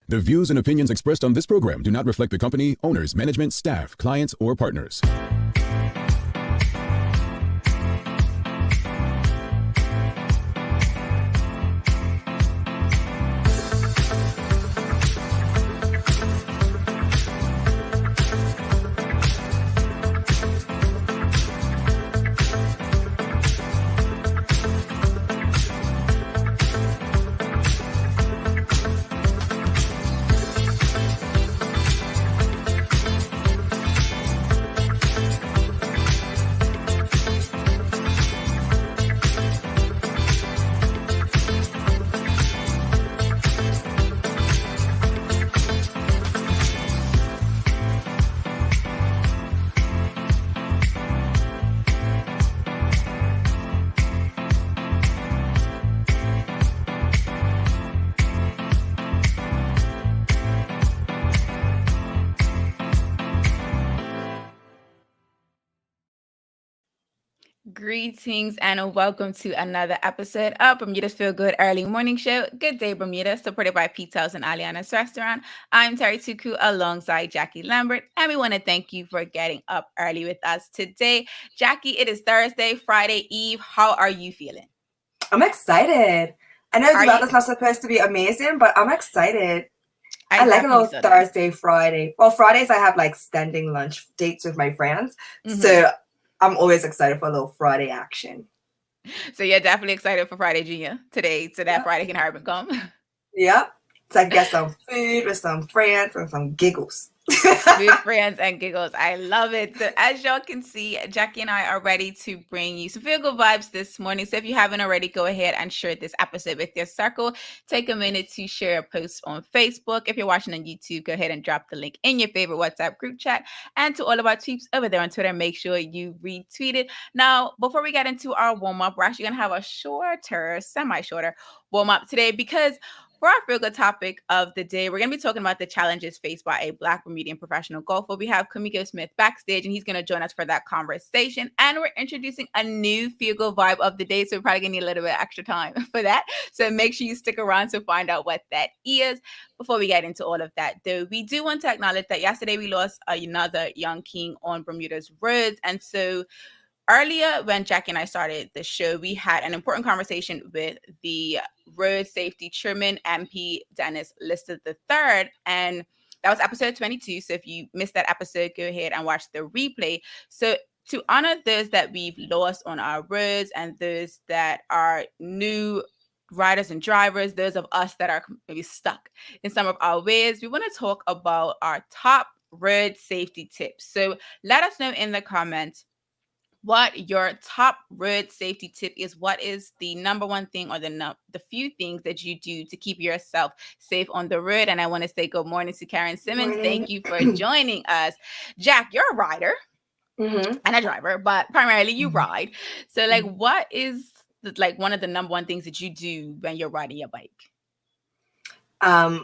The views and opinions expressed on this program do not reflect the company, owners, management, staff, clients, or partners. Greetings and welcome to another episode of Bermuda's Feel Good Early Morning Show. Good day, Bermuda, supported by Pizza's and Aliana's Restaurant. I'm Terri Tuku alongside Jackie Lambert, and we want to thank you for getting up early with us today. Jackie, it is Thursday, Friday Eve. How are you feeling? I'm excited. I know the weather's not supposed to be amazing, but I'm excited. I like a little Thursday, Friday. Well, Fridays I have like standing lunch dates with my friends. Mm-hmm. So I'm always excited for a little Friday action. So you're definitely excited for Friday Junior today, so that Friday can hurry and come. Yep. So I can get some food with some friends and some giggles. Food, friends, and giggles. I love it. So as y'all can see, Jackie and I are ready to bring you some feel good vibes this morning. So if you haven't already, go ahead and share this episode with your circle. Take a minute to share a post on Facebook. If you're watching on YouTube, go ahead and drop the link in your favorite WhatsApp group chat. And to all of our tweets over there on Twitter, make sure you retweet it. Now, before we get into our warm-up, we're actually going to have a shorter, semi-shorter warm-up today because for our feel good topic of the day, we're going to be talking about the challenges faced by a Black Bermudian professional golfer. We have Camiko Smith backstage, and he's going to join us for that conversation. And we're introducing a new feel good vibe of the day, so we're probably going to need a little bit of extra time for that. So make sure you stick around to find out what that is. Before we get into all of that, though, we do want to acknowledge that yesterday we lost another young king on Bermuda's roads. And so earlier, when Jackie and I started the show, we had an important conversation with the Road Safety Chairman, MP Dennis Lister III, and that was episode 22. So if you missed that episode, go ahead and watch the replay. So to honor those that we've lost on our roads and those that are new riders and drivers, those of us that are maybe stuck in some of our ways, we want to talk about our top road safety tips. So let us know in the comments what your top road safety tip is. What is the number one thing or the few things that you do to keep yourself safe on the road? And I want to say good morning to Karen Simmons. Thank you for joining us. Jack, you're a rider and a driver, but primarily you ride. So like, what is one of the number one things that you do when you're riding your bike? I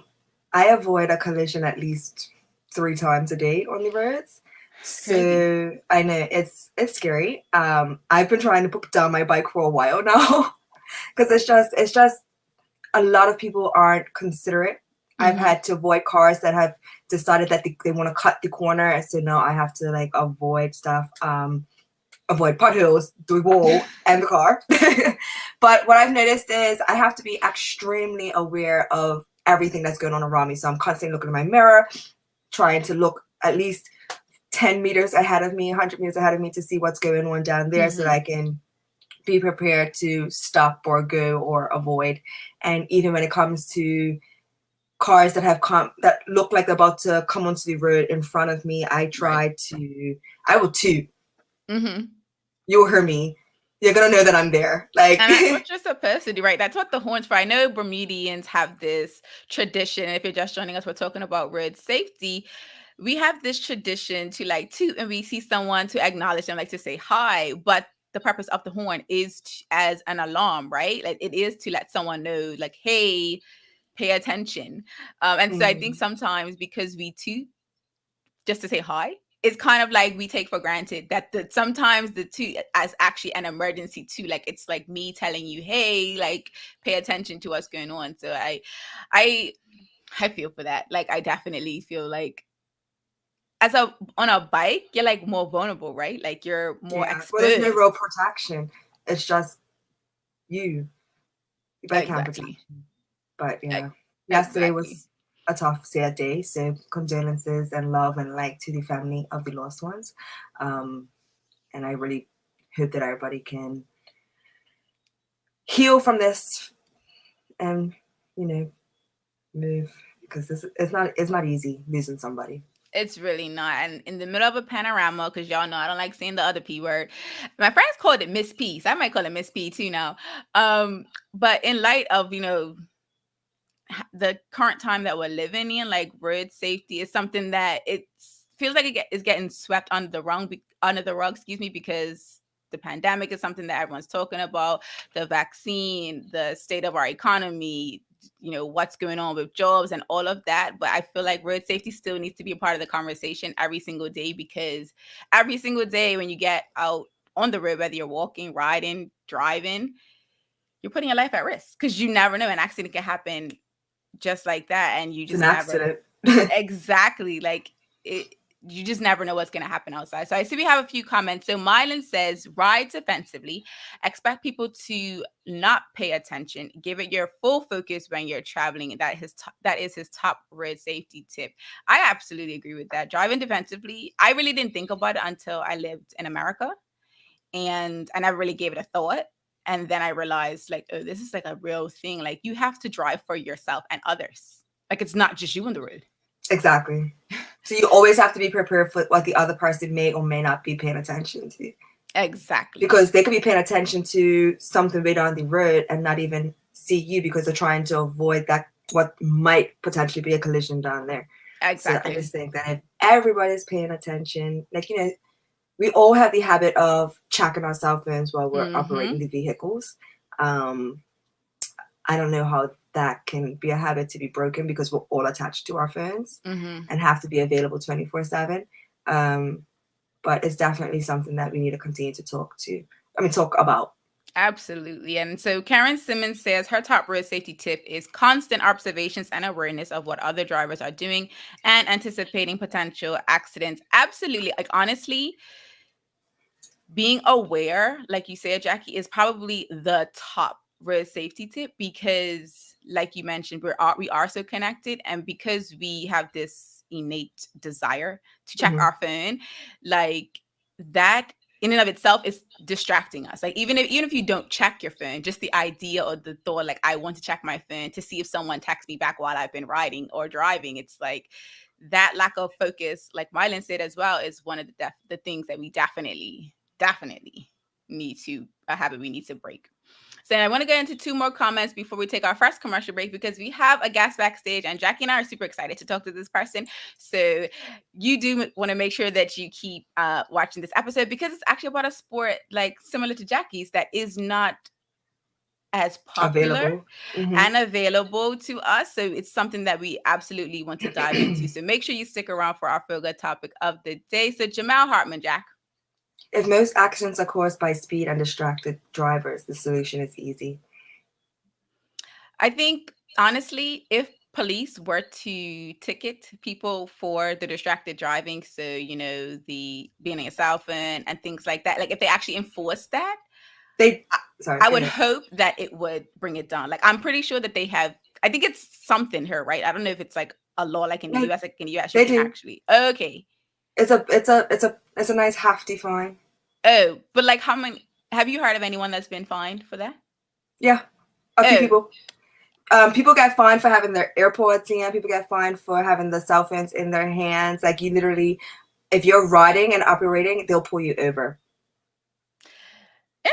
avoid a collision at least 3 times a day on the roads. So I know it's scary. I've been trying to put down my bike for a while now because it's just a lot of people aren't considerate. I've had to avoid cars that have decided that they want to cut the corner. So now I have to like avoid stuff, avoid potholes, the wall and the car. But what I've noticed is I have to be extremely aware of everything that's going on around me. So I'm constantly looking in my mirror, trying to look at least 10 meters ahead of me, 100 meters ahead of me to see what's going on down there so that I can be prepared to stop or go or avoid. And even when it comes to cars that have that look like they're about to come onto the road in front of me, I will toot. You'll hear me. You're going to know that I'm there. Like, and that's what you're supposed to do, right? That's what the horns for. I know Bermudians have this tradition. If you're just joining us, we're talking about road safety. We have this tradition to like toot and we see someone to acknowledge them, like to say hi. But the purpose of the horn is as an alarm, right? Like it is to let someone know, like, hey, pay attention. And so I think sometimes because we toot just to say hi, it's kind of like we take for granted that sometimes the toot is actually an emergency too. Like it's like me telling you, hey, like pay attention to what's going on. So I I feel for that. Like, I definitely feel like on a bike, you're like more vulnerable, right? Like you're more Yeah. Well, there's no real exposed. protection. It's just you. The bike can't protect Exactly. you. But yeah, yesterday Exactly. was a tough, sad day. So condolences and love and like to the family of the lost ones. And I really hope that everybody can heal from this and, you know, move, because it's not easy losing somebody. It's really not. And in the middle of a panorama, because y'all know I don't like saying the other P word. My friends called it Miss P. So I might call it Miss P too now. But in light of, the current time that we're living in, like road safety is something that it feels like is getting swept under the rug, excuse me, because the pandemic is something that everyone's talking about, the vaccine, the state of our economy, what's going on with jobs and all of that. But I feel like road safety still needs to be a part of the conversation every single day, because every single day when you get out on the road, whether you're walking, riding, driving, you're putting your life at risk, because you never know, an accident can happen just like that, and you It's an just never accident. exactly, like it, you just never know what's going to happen outside. So I see we have a few comments. So Mylan says, ride defensively, expect people to not pay attention, give it your full focus when you're traveling. That is his top road safety tip. I absolutely agree with that. Driving defensively, I really didn't think about it until I lived in America, and I never really gave it a thought. And then I realized, like, oh, this is like a real thing. Like, you have to drive for yourself and others. Like, it's not just you on the road. Exactly. So you always have to be prepared for what the other person may or may not be paying attention to. Exactly. Because they could be paying attention to something way down the road and not even see you, because they're trying to avoid that, what might potentially be a collision down there. Exactly. So I just think that if everybody's paying attention, like, we all have the habit of checking our cell phones while we're operating the vehicles. I don't know how that can be a habit to be broken, because we're all attached to our phones and have to be available 24/7. But it's definitely something that we need to continue to talk about. Absolutely. And so Karen Simmons says her top road safety tip is constant observations and awareness of what other drivers are doing and anticipating potential accidents. Absolutely. Like, honestly, being aware, like you said, Jackie, is probably the top road safety tip, because like you mentioned, we are so connected, and because we have this innate desire to check our phone, like that in and of itself is distracting us. Like, even if you don't check your phone, just the idea or the thought, like, I want to check my phone to see if someone texts me back while I've been riding or driving, it's like that lack of focus, like Mylan said as well, is one of the things that we definitely need to a habit we need to break. So I want to get into two more comments before we take our first commercial break, because we have a guest backstage and Jackie and I are super excited to talk to this person. So you do want to make sure that you keep watching this episode, because it's actually about a sport like similar to Jackie's that is not as popular and available to us. So it's something that we absolutely want to dive into. So make sure you stick around for our feel good topic of the day. So Jamal Hartman, Jack. If most accidents are caused by speed and distracted drivers, the solution is easy. I think, honestly, if police were to ticket people for the distracted driving, so, the being on a cell phone and things like that, like if they actually enforce that, I would hope that it would bring it down. Like, I'm pretty sure that they have, I think it's something here, right? I don't know if it's like a law like in the US, like in the US, you can actually, okay. It's a nice hefty fine. Oh, but like, how many, have you heard of anyone that's been fined for that? Yeah, a few people. People get fined for having their AirPods in. People get fined for having the cell phones in their hands. Like, you literally, if you're riding and operating, they'll pull you over.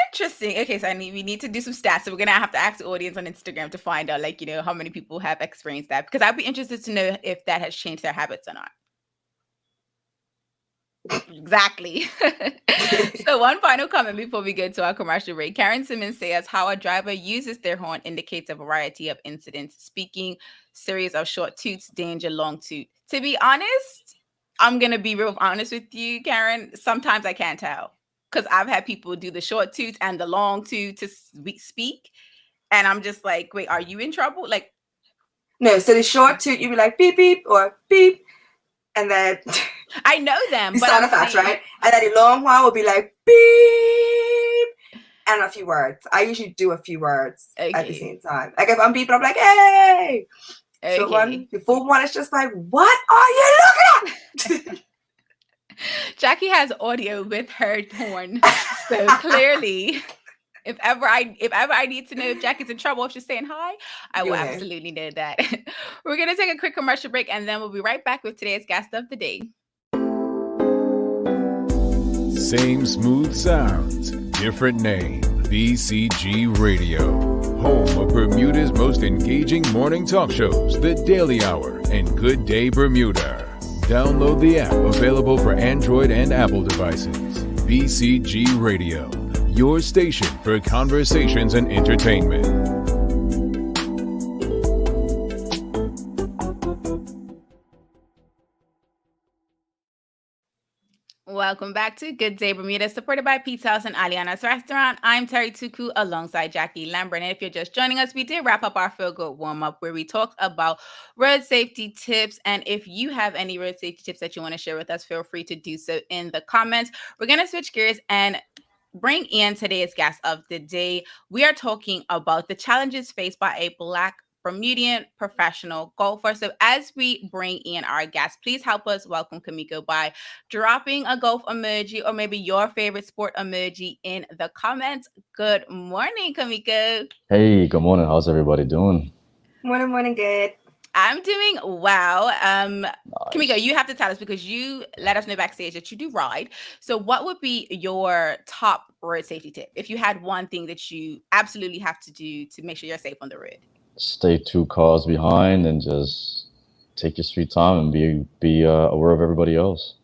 Interesting. Okay, so we need to do some stats. So we're gonna have to ask the audience on Instagram to find out, like, how many people have experienced that, because I'd be interested to know if that has changed their habits or not. Exactly. So one final comment before we go to our commercial break. Karen Simmons says how a driver uses their horn indicates a variety of incidents, speaking series of short toots, danger, long toot. To be honest, I'm gonna be real honest with you, Karen. Sometimes I can't tell, because I've had people do the short toots and the long toot to speak, and I'm just like, wait, are you in trouble? Like, No, so the short toot, you'd be like beep beep or beep, and then I know them, the but sound I'm effects, saying, right? And then the long one will be like beep and a few words. I usually do a few words at the okay, same time. Like if I'm beeping, I'm like, hey. Short okay. one. The full one is just like, what are you looking at? Jacky has audio with her horn, so clearly, if ever I need to know if Jacky's in trouble, if she's saying hi, I will You'll know. absolutely know that. We're gonna take a quick commercial break, and then we'll be right back with today's guest of the day. Same smooth sounds, different name. BCG Radio. Home of Bermuda's most engaging morning talk shows, The Daily Hour and Good Day Bermuda. Download the app, available for Android and Apple devices. BCG Radio, your station for conversations and entertainment. Welcome back to Good Day Bermuda, supported by Pizza House and Aliana's Restaurant. I'm Terri Tuku alongside Jacky Lambert. And if you're just joining us, we did wrap up our Feel Good warm-up where we talked about road safety tips. And if you have any road safety tips that you want to share with us, feel free to do so in the comments. We're going to switch gears and bring in today's guest of the day. We are talking about the challenges faced by a Black Bermudian professional golfer. So as we bring in our guest, please help us welcome Camiko by dropping a golf emoji or maybe your favorite sport emoji in the comments. Good morning, Camiko. Hey, good morning. How's everybody doing? Morning, good. I'm doing well. Nice. Camiko, you have to tell us because you let us know backstage that you do ride. So what would be your top road safety tip if you had one thing that you absolutely have to do to make sure you're safe on the road? Stay 2 cars behind and just take your sweet time and be aware of everybody else.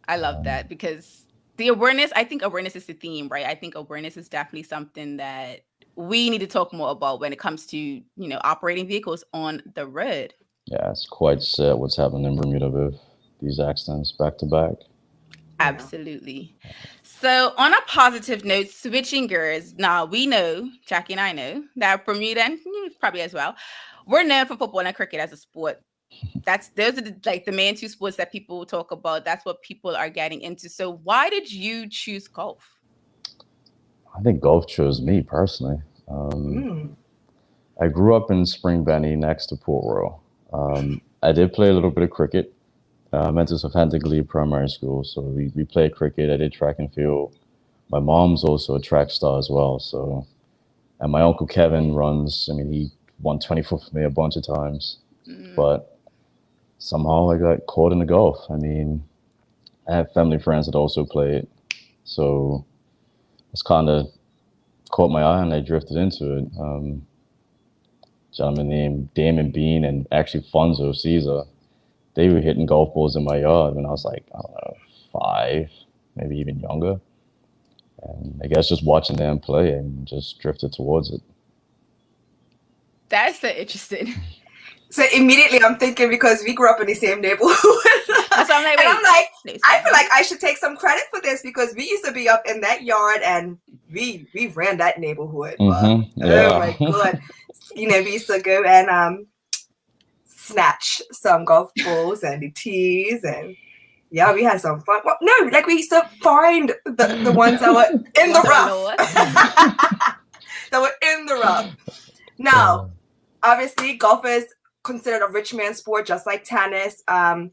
I love that because the awareness, I think awareness is the theme, right? I think awareness is definitely something that we need to talk more about when it comes to, operating vehicles on the road. Yeah, it's quite sad what's happening in Bermuda with these accidents back to back. Absolutely. So on a positive note, switching gears, now we know, Jacky and I know, that Bermuda, and you probably as well, we're known for football and cricket as a sport. Those are the main 2 sports that people talk about. That's what people are getting into. So why did you choose golf? I think golf chose me personally. I grew up in Spring Benny next to Port Royal. I did play a little bit of cricket. I went to Southampton Glebe Primary School, so we played cricket. I did track and field. My mom's also a track star as well. So, and my uncle Kevin he won 24 for me a bunch of times. But somehow I got caught in the golf. I have family friends that also played. So it's kind of caught my eye and I drifted into it. Gentleman named Damon Bean and actually Fonzo Caesar, they were hitting golf balls in my yard when I was like, I don't know, 5, maybe even younger. And I guess just watching them play and just drifted towards it. That's so interesting. So immediately I'm thinking because we grew up in the same neighborhood. That's what I'm like, I feel like I should take some credit for this because we used to be up in that yard and we ran that neighborhood. Mm-hmm. Oh my God. We used to go and snatch some golf balls and the tees and we had some fun. Well, no, we used to find the ones that were in the rough. That were in the rough. Now, obviously, golf is considered a rich man's sport, just like tennis. I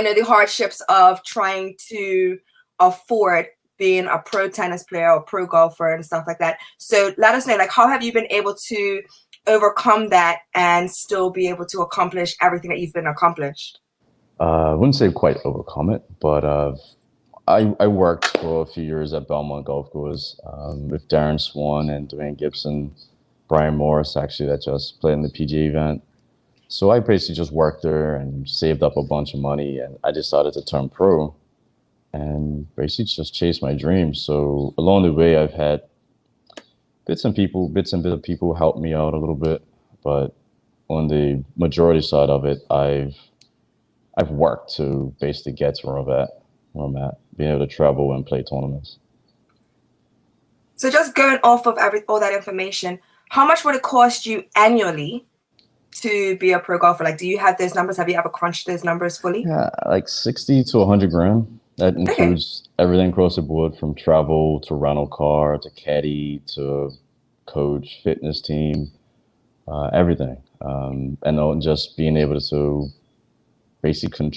know the hardships of trying to afford being a pro tennis player or pro golfer and stuff like that. So let us know, how have you been able to overcome that and still be able to accomplish everything that you've been accomplished? I wouldn't say quite overcome it, but I worked for a few years at Belmont Golf Course with Darren Swan and Dwayne Gibson, Brian Morris, actually, that just played in the PGA event. So I basically just worked there and saved up a bunch of money, and I decided to turn pro and basically just chase my dreams. So along the way, I've had bits and bits of people help me out a little bit, but on the majority side of it, I've worked to basically get to where I'm at, being able to travel and play tournaments. So just going off of all that information, how much would it cost you annually to be a pro golfer? Like, do you have those numbers? Have you ever crunched those numbers fully? Yeah, like 60 to 100 grand. That includes everything across the board, from travel to rental car to caddy to coach, fitness team, everything. And then just being able to basically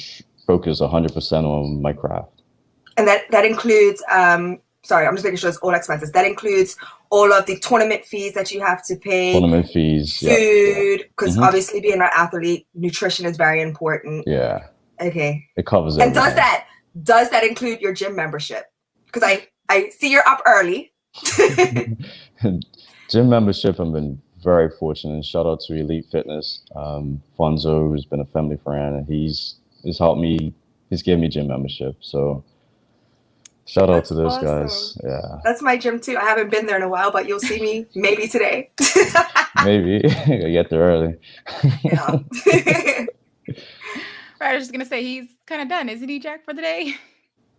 focus 100% on my craft. And that includes, sorry, I'm just making sure it's all expenses. That includes all of the tournament fees that you have to pay. Tournament fees, food, because obviously being an athlete, nutrition is very important. Yeah. Okay. It covers and everything. Does that include your gym membership? Because I see you're up early. Gym membership, I've been very fortunate. And shout out to Elite Fitness. Fonzo, who's been a family friend, and he's helped me. He's given me gym membership. So shout out to those guys. Yeah. That's my gym too. I haven't been there in a while, but you'll see me maybe today. Maybe. I get there early. Yeah. Right, I was just gonna say he's kind of done, isn't he, Jack, for the day?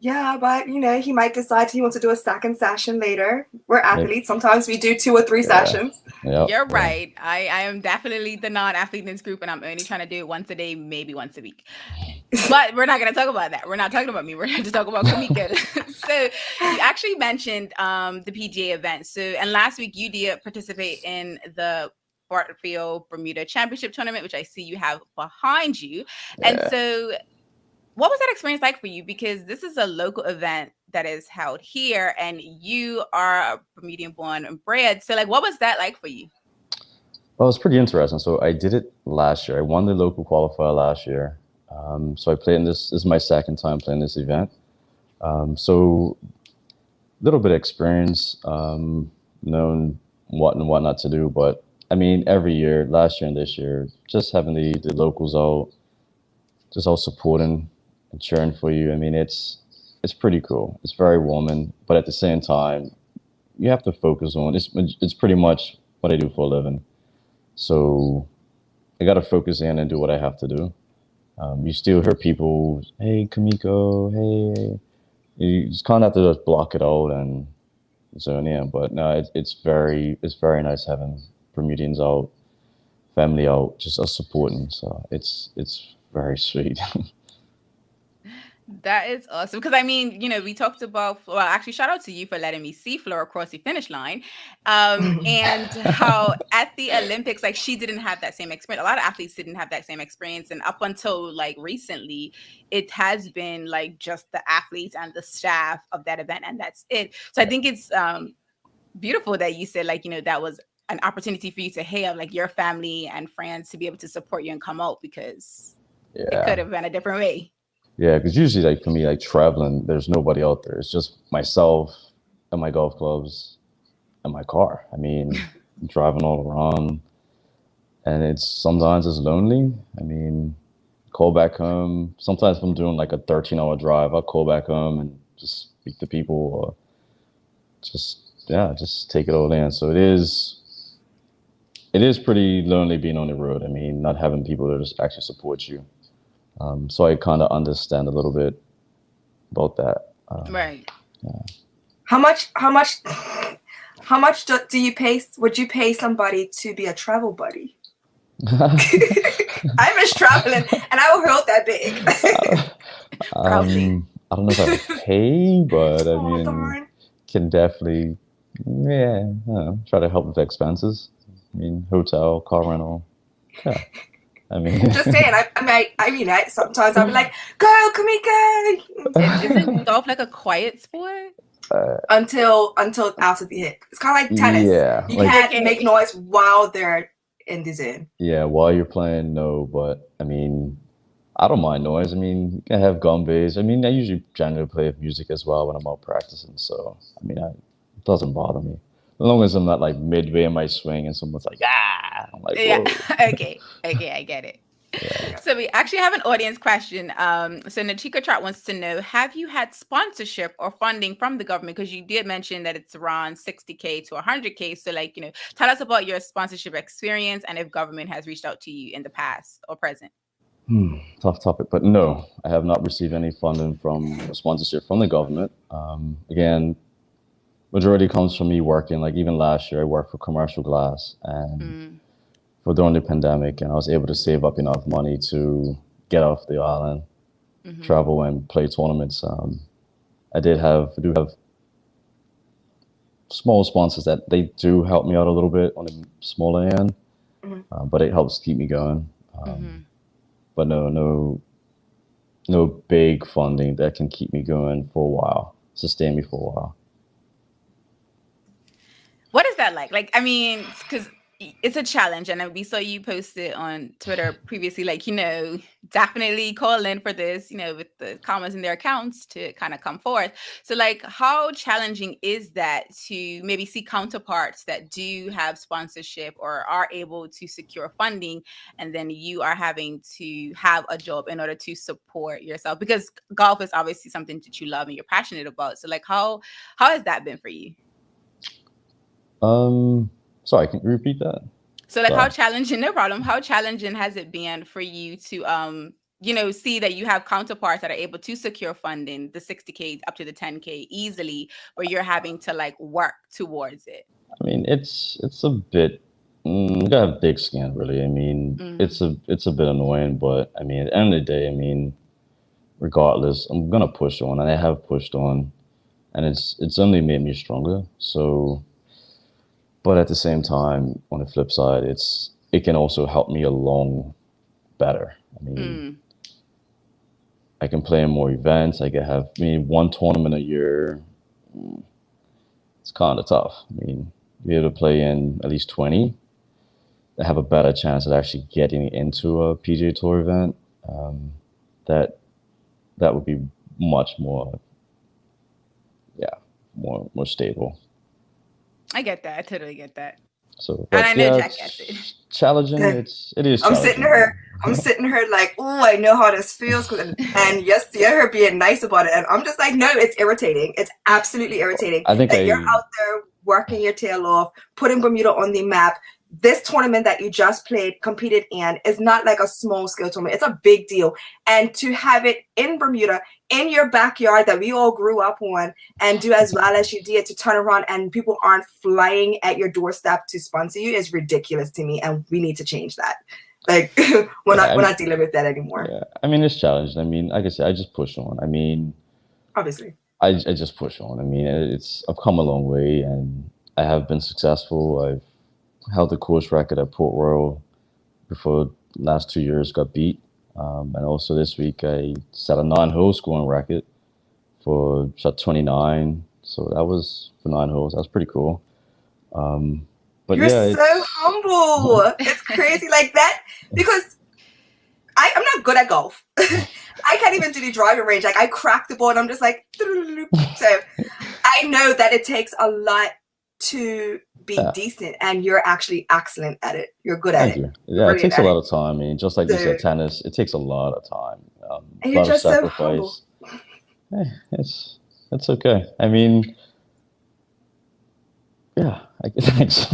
Yeah, but he might decide he wants to do a second session later. We're athletes. Sometimes we do 2 or 3 sessions. Yep. You're right. I am definitely the non-athlete in this group, and I'm only trying to do it once a day, maybe once a week. But we're not going to talk about that. We're not talking about me. We're going to talk about Camiko. So you actually mentioned the PGA event. So, and last week you did participate in the Bartfield Bermuda Championship Tournament, which I see you have behind you. Yeah. And so what was that experience like for you? Because this is a local event that is held here, and you are Bermudian born and bred. So, like, what was that like for you? Well, it's pretty interesting. So I did it last year. I won the local qualifier last year. So I played in this. This is my second time playing this event. So a little bit of experience, knowing what and what not to do. But I mean, every year, last year and this year, just having the locals out, just all supporting and cheering for you. I mean, it's pretty cool. It's very warming, but at the same time, you have to focus on it's pretty much what I do for a living. So I got to focus in and do what I have to do. You still hear people, hey, Camiko, hey. You just kind of have to just block it out and zone in. But no, it's very nice having Bermudians out, family out, just us supporting. So it's very sweet. That is awesome. Because I mean, we talked about, well, actually, shout out to you for letting me see Flora across the finish line. And how at the Olympics, like, she didn't have that same experience. A lot of athletes didn't have that same experience. And up until like recently, it has been like just the athletes and the staff of that event, and that's it. So I think it's beautiful that you said, like, that was an opportunity for you to have like your family and friends to be able to support you and come out, because it could have been a different way. Yeah, because usually, like, for me, like, traveling, there's nobody out there. It's just myself and my golf clubs and my car. I mean, driving all around, and sometimes it's lonely. I mean, call back home. Sometimes if I'm doing like a 13-hour drive, I'll call back home and just speak to people, or just take it all in. So it is pretty lonely being on the road. I mean, not having people that just actually support you. So I kind of understand a little bit about that. Right. Yeah. How much do you pay? Would you pay somebody to be a travel buddy? I miss traveling, and I will hold that big. I don't know if I would pay, but I mean, can definitely, try to help with expenses. I mean, hotel, car rental. Yeah. I mean, just saying. I mean, sometimes I'm like, "Girl, Camiko." Isn't golf like a quiet sport? Until after the hit, it's kind of like tennis. Yeah, you can't make noise while they're in the zone. Yeah, while you're playing, no. But I mean, I don't mind noise. I mean, you can have gum bass. I mean, I usually generally play music as well when I'm out practicing. So I mean, it doesn't bother me. As long as I'm not like midway in my swing and someone's like, I'm like, whoa. Yeah. Okay, I get it. Yeah. So we actually have an audience question. So Nachika Trot wants to know, have you had sponsorship or funding from the government? Because you did mention that it's around 60K to 100K. So like, tell us about your sponsorship experience and if government has reached out to you in the past or present. Tough topic, but no, I have not received any funding from sponsorship from the government. Again, majority comes from me working. Like even last year, I worked for Commercial Glass, and for during the pandemic, and I was able to save up enough money to get off the island, travel and play tournaments. I do have small sponsors that they do help me out a little bit on the smaller end, but it helps keep me going. But no big funding that can keep me going for a while, sustain me for a while. What is that like? Like, I mean, because it's a challenge, and we saw you post it on Twitter previously, like, you know, definitely call in for this, you know, with the comments in their accounts to kind of come forth. So like, how challenging is that to maybe see counterparts that do have sponsorship or are able to secure funding, and then you are having to have a job in order to support yourself? Because golf is obviously something that you love and you're passionate about. So like, how has that been for you? Sorry, can you repeat that? So like, how challenging, no problem. How challenging has it been for you to, you know, see that you have counterparts that are able to secure funding, the 60K up to the 10K easily, but you're having to like work towards it? I mean, it's a bit, you gotta have thick skin, really. I mean, it's a bit annoying, but I mean, at the end of the day, I mean, regardless, I'm gonna push on, and I have pushed on, and it's only made me stronger. So, but at the same time, on the flip side, it can also help me along better. I mean, I can play in more events. I can have, one tournament a year. It's kind of tough. I mean, be able to play in at least 20, I have a better chance of actually getting into a PGA Tour event. That would be much more, more stable. I get that. I totally get that. So, and I know Jack gets it. Challenging. It is. I'm sitting here like, oh, I know how this feels, and yes, her being nice about it, and I'm just like, no, it's irritating. It's absolutely irritating. I think you're out there working your tail off, putting Bermuda on the map. This tournament that you just competed in, is not like a small scale tournament. It's a big deal. And to have it in Bermuda, in your backyard that we all grew up on, and do as well as you did, to turn around and people aren't flying at your doorstep to sponsor you, is ridiculous to me. And we need to change that. Like, we're not dealing with that anymore. Yeah, I mean, it's challenging. I mean, like I said, I just push on. I mean, obviously, I just push on. I mean, I've come a long way, and I have been successful. I've held the course record at Port Royal before the last 2 years got beat. And also this week I set a 9-hole scoring record for shot 29. So that was for 9 holes. That was pretty cool. But you're so humble. It's crazy like that, because I'm not good at golf. I can't even do the driving range. Like, I crack the ball and I'm just like, so I know that it takes a lot to be decent, and you're actually excellent at it. You're good at it. Thank you. Yeah, it takes a lot of time. I mean, just like you said, tennis, it takes a lot of time. And you're just so humble. It's okay. I mean, thanks.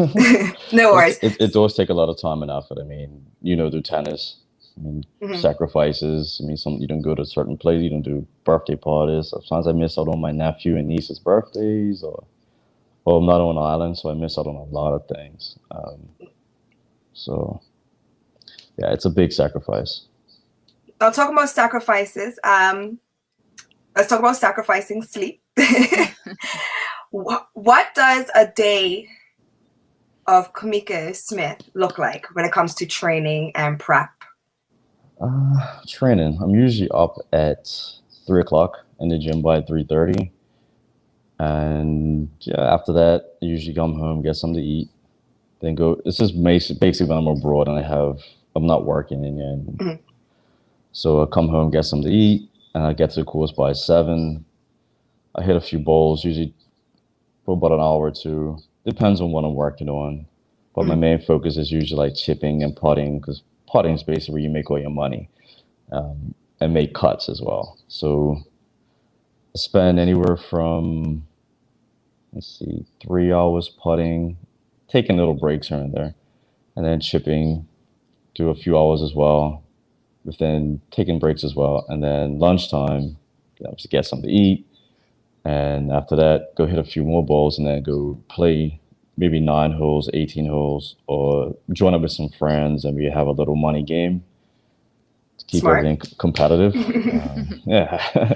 No worries. It does take a lot of time and effort. I mean, do tennis. I mean, sacrifices. I mean, you don't go to certain places. You don't do birthday parties. Sometimes I miss out on my nephew and niece's birthdays, or I'm not on an island, so I miss out on a lot of things. So, yeah, it's a big sacrifice. I'll talk about sacrifices. Let's talk about sacrificing sleep. What does a day of Camiko Smith look like when it comes to training and prep? Training. I'm usually up at 3 o'clock in the gym by 3:30. And after that, I usually come home, get something to eat, then go. This is basically when I'm abroad and I'm not working. And so I come home, get something to eat, and I get to the course by 7. I hit a few bowls, usually for about an hour or 2. Depends on what I'm working on. But my main focus is usually like chipping and putting, because putting is basically where you make all your money, and make cuts as well. So I spend anywhere from, 3 hours putting, taking little breaks here and there, and then chipping, do a few hours as well, but then taking breaks as well, and then lunchtime, just get something to eat, and after that, go hit a few more balls, and then go play maybe 9 holes, 18 holes, or join up with some friends and we have a little money game to keep Smart. everything competitive. Yeah.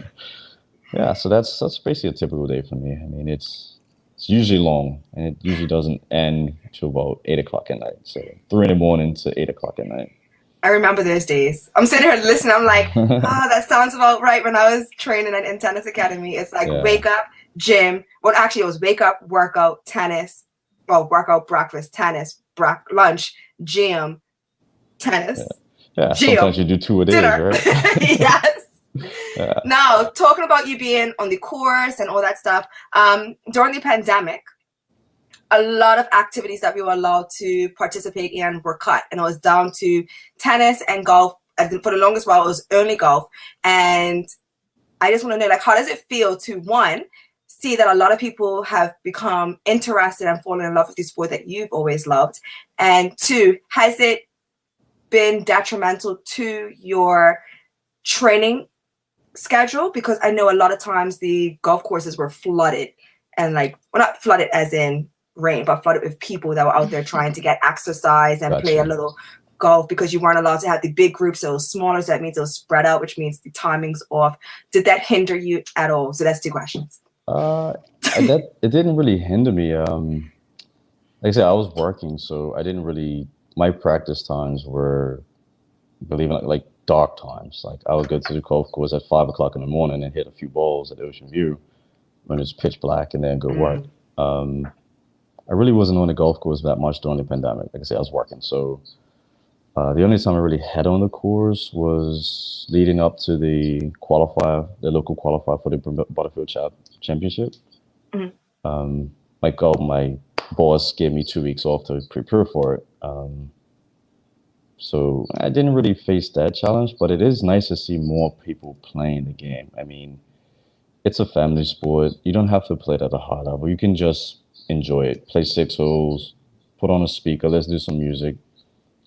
Yeah, so that's basically a typical day for me. I mean, it's usually long, and it usually doesn't end till about 8 o'clock at night. So 3 in the morning to 8 o'clock at night. I remember those days. I'm sitting here listening. I'm like, that sounds about right. When I was training in tennis academy, it's like wake up, gym. Well, actually, it was wake up, workout, tennis. Well, workout, breakfast, tennis, lunch, gym, tennis. Yeah. Gym, sometimes you do 2 a day, dinner. right? Yes. Yeah. Now, talking about you being on the course and all that stuff, during the pandemic, a lot of activities that we were allowed to participate in were cut, and it was down to tennis and golf. And for the longest while, it was only golf. And I just want to know, like, how does it feel to, one, see that a lot of people have become interested and fallen in love with the sport that you've always loved? And two, has it been detrimental to your training schedule? Because I know a lot of times the golf courses were flooded, and like, well, not flooded as in rain, but flooded with people that were out there trying to get exercise and play a little golf, because you weren't allowed to have the big groups. So it was smaller, so that means it was spread out, which means the timing's off. Did that hinder you at all? So that's 2 questions. It didn't really hinder me. Like I said, I was working, so I didn't really. My practice times were, believe it or not, like dark times. Like I would go to the golf course at 5 o'clock in the morning and hit a few balls at Ocean View when it's pitch black, and then go work. I really wasn't on the golf course that much during the pandemic. Like I said, I was working. So the only time I really had on the course was leading up to the local qualifier for the Butterfield Championship. My boss gave me 2 weeks off to prepare for it. So I didn't really face that challenge, but it is nice to see more people playing the game. I mean, it's a family sport. You don't have to play it at a high level. You can just enjoy it. Play 6 holes, put on a speaker, let's do some music,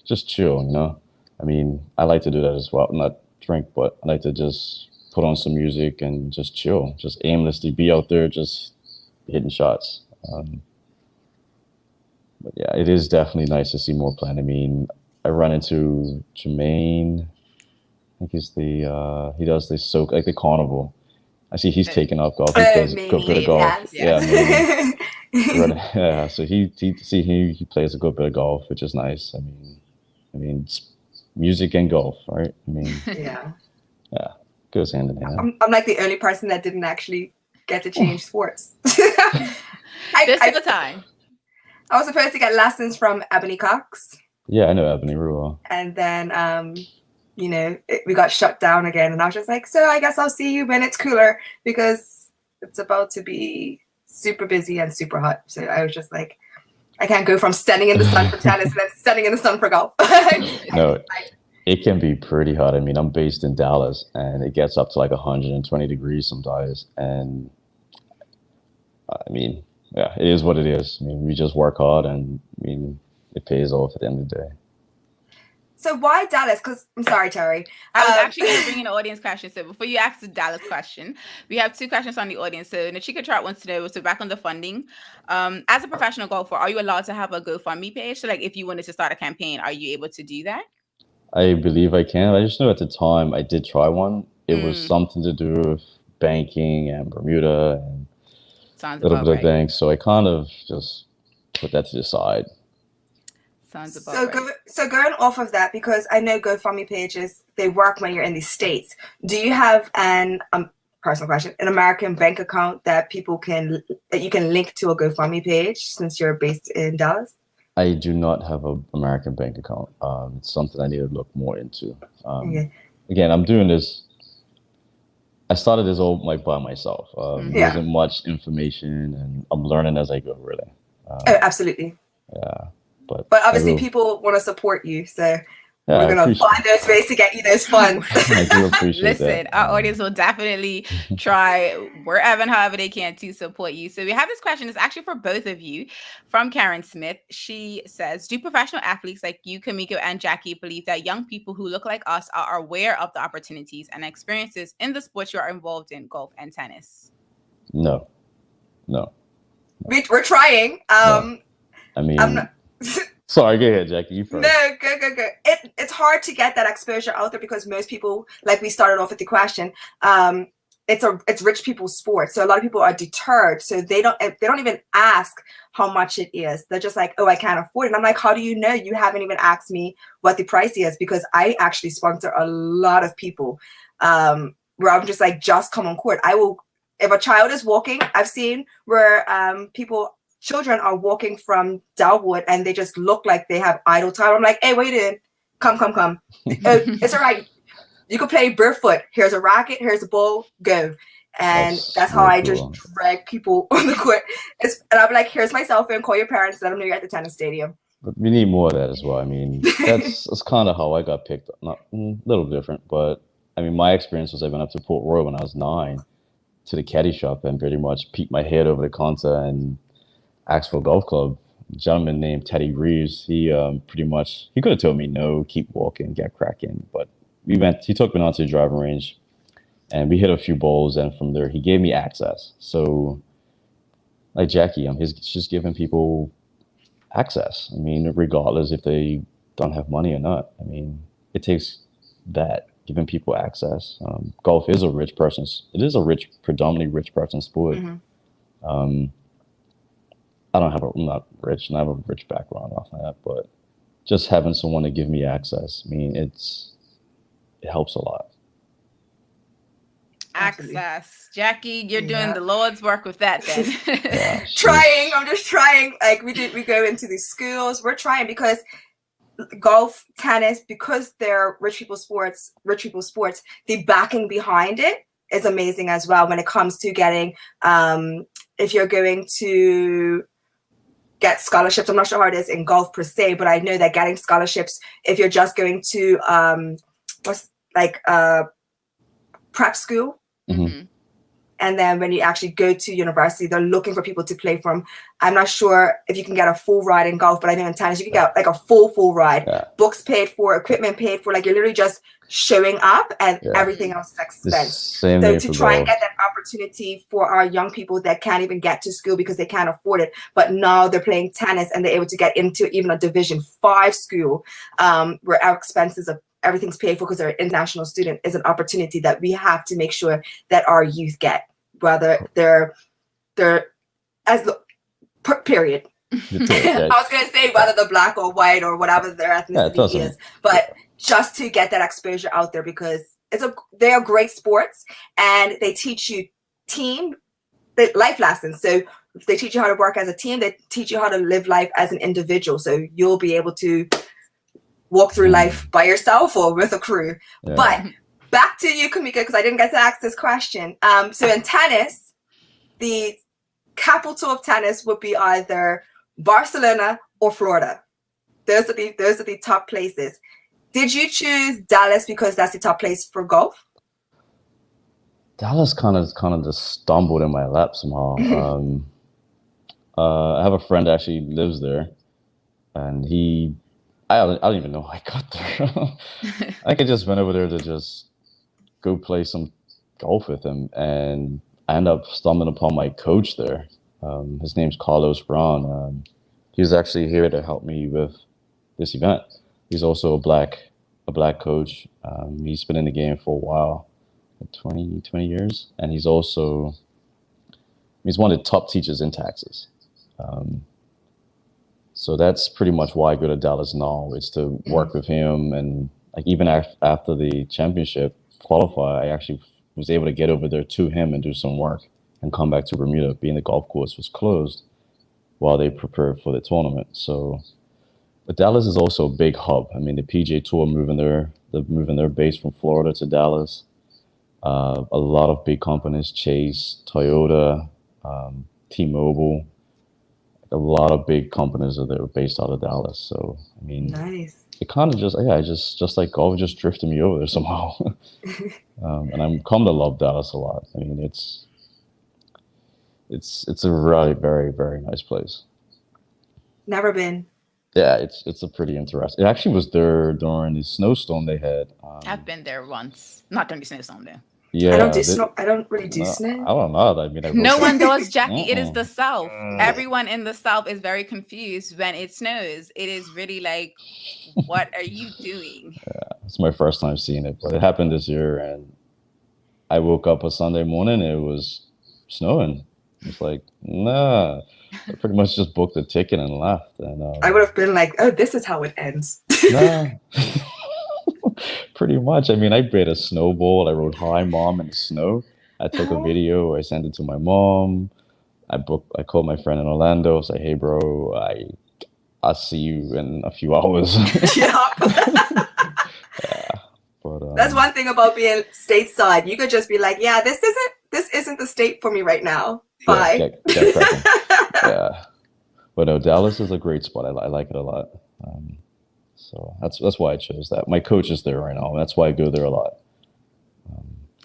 just chill, you know? I mean, I like to do that as well. Not drink, but I like to just put on some music and just chill, just aimlessly be out there, just hitting shots. But yeah, it is definitely nice to see more playing. I mean, I run into Jermaine. I think he's he does the soak, like the carnival. I see he's taking up golf. He plays a good bit of golf. Yes. Yeah, so he plays a good bit of golf, which is nice. I mean, it's music and golf, right? I mean, yeah, goes hand in hand. I'm like the only person that didn't actually get to change sports. There's time. I was supposed to get lessons from Ebony Cox. Yeah, I know Ebony real well. And then, we got shut down again. And I was just like, so I guess I'll see you when it's cooler, because it's about to be super busy and super hot. So I was just like, I can't go from standing in the sun for tennis and then standing in the sun for golf. No, it can be pretty hot. I mean, I'm based in Dallas, and it gets up to like 120 degrees sometimes. And I mean, yeah, it is what it is. I mean, we just work hard, and I mean, it pays off at the end of the day. So why Dallas? Because I'm sorry, Terry. I was actually going to bring in an audience question. So before you ask the Dallas question, we have 2 questions on the audience. So Nachika Trout wants to know, so back on the funding, as a professional golfer, are you allowed to have a GoFundMe page? So like if you wanted to start a campaign, are you able to do that? I believe I can. I just know at the time I did try one. It was something to do with banking and Bermuda and a little bit of banks. So I kind of just put that to the side. So going off of that, because I know GoFundMe pages, they work when you're in the States. Do you have an personal question, an American bank account that you can link to a GoFundMe page since you're based in Dallas? I do not have an American bank account. It's something I need to look more into. Again, I'm doing this. I started this all by myself. There wasn't much information, and I'm learning as I go, really. Absolutely. Yeah. But obviously people want to support you, so we're going to find those ways to get you those funds. I do appreciate that. Listen, our audience will definitely try wherever and however they can to support you. So we have this question. It's actually for both of you from Karen Smith. She says, do professional athletes like you, Camiko, and Jackie believe that young people who look like us are aware of the opportunities and experiences in the sports you are involved in, golf and tennis? No. We're trying. I mean, I'm not. sorry, go ahead, Jackie. You first. No, go. It's hard to get that exposure out there because most people, like we started off with the question, it's rich people's sport. So a lot of people are deterred. So they don't even ask how much it is. They're just like, oh, I can't afford it. And I'm like, how do you know? You haven't even asked me what the price is, because I actually sponsor a lot of people where I'm just like, just come on court. I will, if a child is walking, I've seen where children are walking from Dalwood and they just look like they have idle time. I'm like, hey, wait in, come. It's all right. You can play barefoot. Here's a racket. Here's a ball. Go. And that's how I just drag people on the court. And I'm like, here's my cell phone. Call your parents. Let them know you're at the tennis stadium. But we need more of that as well. I mean, that's kind of how I got picked up. Not a little different, but I mean, my experience was I went up to Port Royal when I was 9 to the caddy shop and pretty much peeked my head over the counter and asked for a golf club. A gentleman named Teddy Reeves, he could have told me no, keep walking, get cracking. But he took me down to the driving range and we hit a few balls, and from there he gave me access. So like Jackie, he's just giving people access. I mean, regardless if they don't have money or not. I mean, it takes that, giving people access. Golf is predominantly rich person's sport. Mm-hmm. I'm not rich, and I have a rich background off of that, but just having someone to give me access, I mean, it helps a lot. Access. Jackie, you're doing the Lord's work with that then. Trying. I'm just trying. Like we go into these schools. We're trying because golf, tennis, because they're rich people's sports, the backing behind it is amazing as well when it comes to getting, if you're going to get scholarships. I'm not sure how it is in golf per se, but I know that getting scholarships, if you're just going to prep school, mm-hmm. and then when you actually go to university, they're looking for people to play from. I'm not sure if you can get a full ride in golf, but I know in tennis you can get like a full ride. Yeah. Books paid for, equipment paid for. Like you're literally just showing up, and everything else is expense. So to try and get that opportunity for our young people that can't even get to school because they can't afford it, but now they're playing tennis and they're able to get into even a Division 5 school, where our expenses are everything's paid for because they're an international student, is an opportunity that we have to make sure that our youth get, whether they're as the period. I was going to say whether they're black or white or whatever their ethnicity is, but just to get that exposure out there, because they are great sports and they teach you life lessons. So they teach you how to work as a team. They teach you how to live life as an individual. So you'll be able to walk through life by yourself or with a crew. Yeah. But back to you, Camiko, because I didn't get to ask this question. So in tennis, the capital of tennis would be either Barcelona or Florida. Those are the top places. Did you choose Dallas because that's the top place for golf? Dallas kind of just stumbled in my lap somehow. I have a friend that actually lives there, and I don't even know how I got there. I just went over there to just go play some golf with him, and I ended up stumbling upon my coach there. His name's Carlos Brown. He was actually here to help me with this event. He's also a black coach. He's been in the game for a while, 20 years, and he's one of the top teachers in Texas. So that's pretty much why I go to Dallas now. It's to work with him, and like even after the championship qualify, I actually was able to get over there to him and do some work and come back to Bermuda, being the golf course was closed while they prepared for the tournament. So, but Dallas is also a big hub. I mean, the PGA Tour moving their base from Florida to Dallas. A lot of big companies, Chase, Toyota, T-Mobile. A lot of big companies are there based out of Dallas. So, I mean, nice. It kind of just like golf just drifted me over there somehow. And I'm come to love Dallas a lot. I mean, it's a really very, very nice place. Never been. Yeah, it's a pretty interesting. It actually was there during the snowstorm they had. I've been there once. Not during the snowstorm though. Yeah, I don't do snow. I don't really do no, snow. I don't know. I mean, I No wrote one does, Jackie. It is the Mm-mm. South. Everyone in the South is very confused when it snows. It is really like, what are you doing? It's my first time seeing it, but it happened this year, and I woke up a Sunday morning, and it was snowing. It's like, nah. I pretty much just booked a ticket and left. And I would have been like, oh, this is how it ends. nah, pretty much. I mean, I made a snowball. I wrote "Hi, Mom" in the snow. I took a video. I sent it to my mom. I called my friend in Orlando. Say, hey, bro, I'll see you in a few hours. Yeah. But That's one thing about being stateside. You could just be like, yeah, this isn't the state for me right now. Bye. Get cracking. Yeah. But no, Dallas is a great spot. I like it a lot. So that's why I chose that. My coach is there right now. And that's why I go there a lot.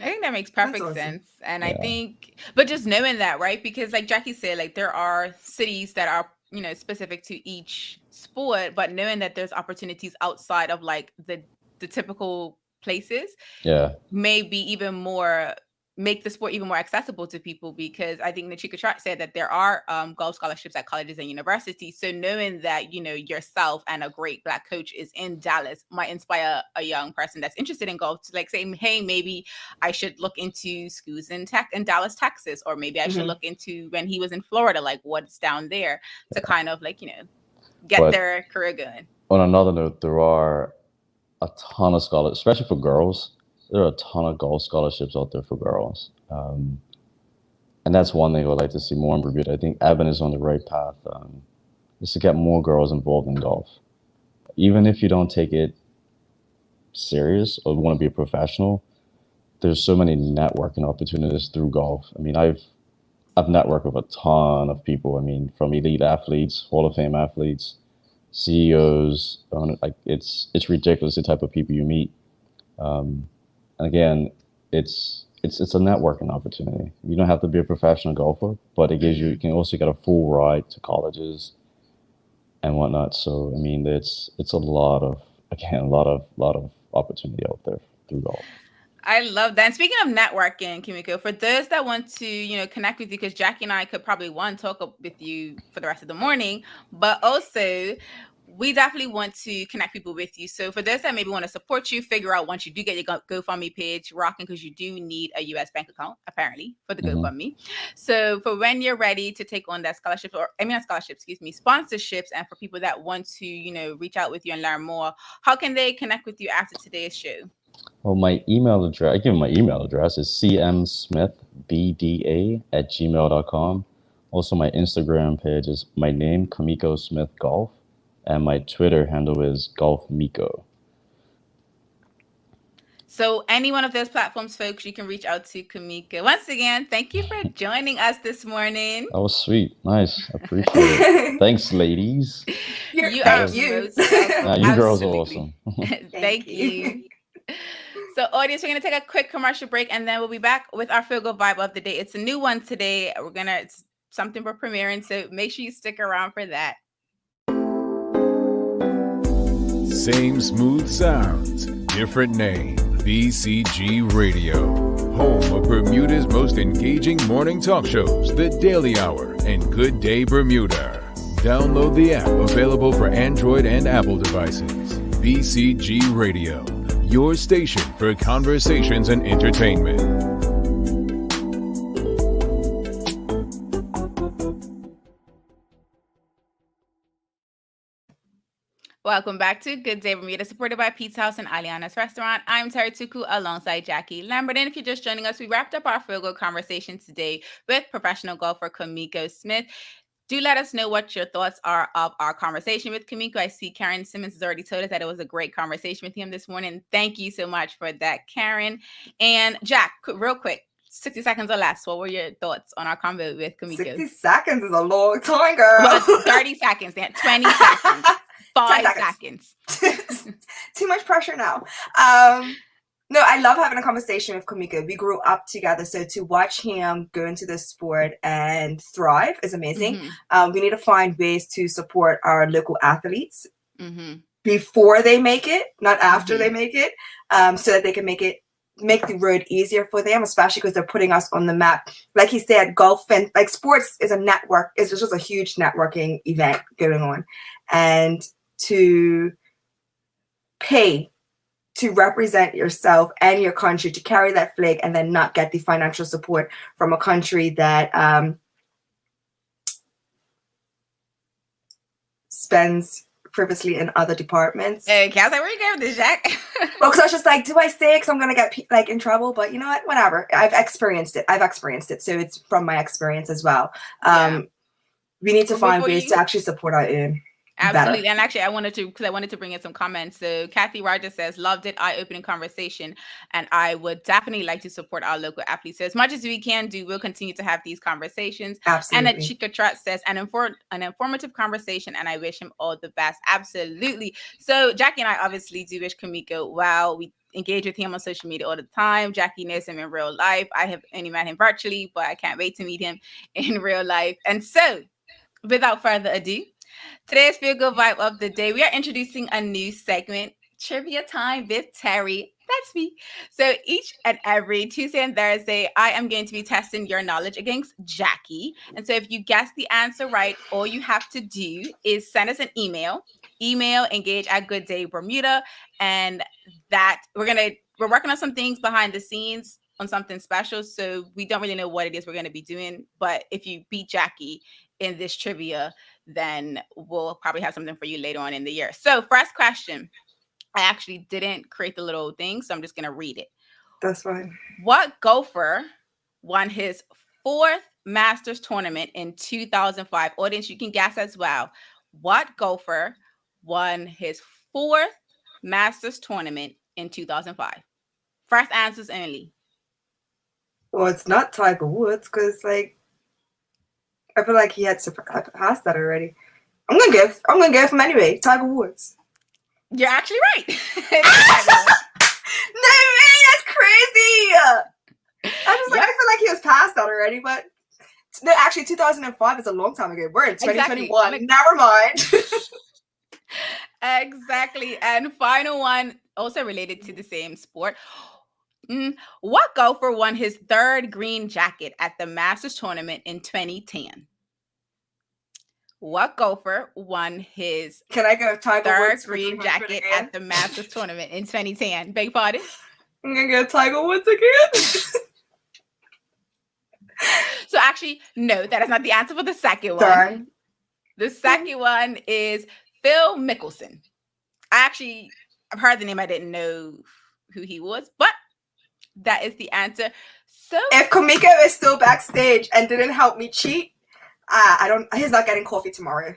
I think that makes perfect awesome. sense. And I Yeah. think, but just knowing that, right? Because like Jackie said, like there are cities that are, specific to each sport, but knowing that there's opportunities outside of like the typical places Yeah. may be even more, make the sport even more accessible to people, because I think Nachika Chart said that there are golf scholarships at colleges and universities. So knowing that, yourself and a great Black coach is in Dallas might inspire a young person that's interested in golf to like say, hey, maybe I should look into schools in Dallas, Texas, or maybe I should look into when he was in Florida, like what's down there to kind of like, get But- their career going. On another note, there are a ton of scholarships, especially for girls. There are a ton of golf scholarships out there for girls. And that's one thing I would like to see more in Bermuda. I think Evan is on the right path, is to get more girls involved in golf. Even if you don't take it serious or want to be a professional, there's so many networking opportunities through golf. I mean, I've networked with a ton of people. I mean, from elite athletes, Hall of Fame athletes, CEOs. Like it's ridiculous the type of people you meet. And again, it's a networking opportunity. You don't have to be a professional golfer, but it gives you can also get a full ride to colleges and whatnot. So I mean, it's a lot of opportunity out there through golf. I love that. And speaking of networking, Camiko, for those that want to, connect with you, because Jackie and I could probably talk with you for the rest of the morning, but also we definitely want to connect people with you. So for those that maybe want to support you, figure out once you do get your GoFundMe page rocking, because you do need a U.S. bank account, apparently, for the GoFundMe. So for when you're ready to take on that sponsorships, and for people that want to, reach out with you and learn more, how can they connect with you after today's show? Well, my email address, I give my email address is cmsmithbda@gmail.com. Also, my Instagram page is my name, Camiko Smith Golf, and my Twitter handle is GolfMiko. So any one of those platforms, folks, you can reach out to Camiko. Once again, thank you for joining us this morning. That was sweet. Nice. I appreciate it. Thanks, ladies. You Thank are you. most welcome. Nah, you girls are Absolutely. awesome. Thank you. So, audience, we're going to take a quick commercial break, and then we'll be back with our Feel Good Vibe of the day. It's a new one today. It's something we're premiering, so make sure you stick around for that. Same smooth sounds, different name. BCG Radio, home of Bermuda's most engaging morning talk shows, The Daily Hour and Good Day Bermuda. Download the app, available for Android and Apple devices. BCG Radio, your station for conversations and entertainment. Welcome back to Good Day Bermuda, supported by Pizza House and Aliana's Restaurant. I'm Terri Tuku alongside Jackie Lambert. And if you're just joining us, we wrapped up our Feel Good conversation today with professional golfer Camiko Smith. Do let us know what your thoughts are of our conversation with Camiko. I see Karen Simmons has already told us that it was a great conversation with him this morning. Thank you so much for that, Karen. And Jack, real quick, 60 seconds or less, what were your thoughts on our convo with Camiko? 60 seconds is a long time, girl. Well, 30 seconds, 20 seconds. 5 seconds. Too much pressure now. No, I love having a conversation with Camiko. We grew up together, so to watch him go into this sport and thrive is amazing. We need to find ways to support our local athletes before they make it, not after they make it, so that they can make it make the road easier for them, especially because they're putting us on the map. Like he said, golf and like sports is a network. It's just a huge networking event going on. And to pay to represent yourself and your country, to carry that flag and then not get the financial support from a country that spends previously in other departments. Hey, can I say where you going with this, Jack? Well, because I was just like, do I say it because I'm going to get like in trouble? But you know what? Whatever. I've experienced it. So it's from my experience as well. We need to find ways to actually support our own. Absolutely. Better. And actually, I wanted to bring in some comments. So Kathy Rogers says, loved it, eye-opening conversation. And I would definitely like to support our local athletes. So as much as we can do, we'll continue to have these conversations. Absolutely. And Chica Trot says, an informative conversation, and I wish him all the best. Absolutely. So Jackie and I obviously do wish Camiko well. We engage with him on social media all the time. Jackie knows him in real life. I have only met him virtually, but I can't wait to meet him in real life. And so without further ado, today's Feel Good Vibe of the Day, we are introducing a new segment, Trivia Time with Terri. That's me. So each and every Tuesday and Thursday, I am going to be testing your knowledge against Jackie. And so if you guess the answer right, all you have to do is send us an email engage at Good Day Bermuda. And that we're working on some things behind the scenes on something special. So we don't really know what it is we're going to be doing. But if you beat Jackie in this trivia, then we'll probably have something for you later on in the year. So first question, I actually didn't create the little thing, so I'm just going to read it. That's fine. What golfer won his 4th Masters tournament in 2005? Audience, you can guess as well. What golfer won his 4th Masters tournament in 2005? First answers only. Well, it's not Tiger Woods because, like, I feel like he had surpassed that already. I'm gonna give him anyway. Tiger Woods. You're actually right. No way, that's crazy. I was like, I feel like he was past that already, but no, actually, 2005 is a long time ago. We're in 2021. Exactly. Never mind. Exactly. And final one, also related to the same sport. What golfer won his 3rd green jacket at the Masters tournament in 2010? What golfer won his Can I go Tiger 3rd Woods green jacket at the Masters tournament in 2010? Beg pardon? I'm gonna go Tiger Woods again. So actually, no, that is not the answer for the second one. Darn. The second one is Phil Mickelson. I've heard the name. I didn't know who he was, but that is the answer. So if Camiko is still backstage and didn't help me cheat, he's not getting coffee tomorrow.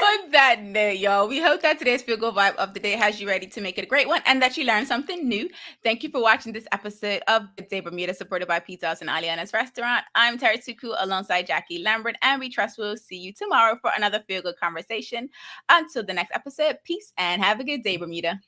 On that note, y'all, we hope that today's Feel Good Vibe of the Day has you ready to make it a great one and that you learned something new. Thank you for watching this episode of Good Day Bermuda, supported by Pizza House and Aliana's Restaurant. I'm Terri Tuku alongside Jackie Lambert, and we trust we'll see you tomorrow for another Feel Good conversation. Until the next episode, peace and have a good day, Bermuda.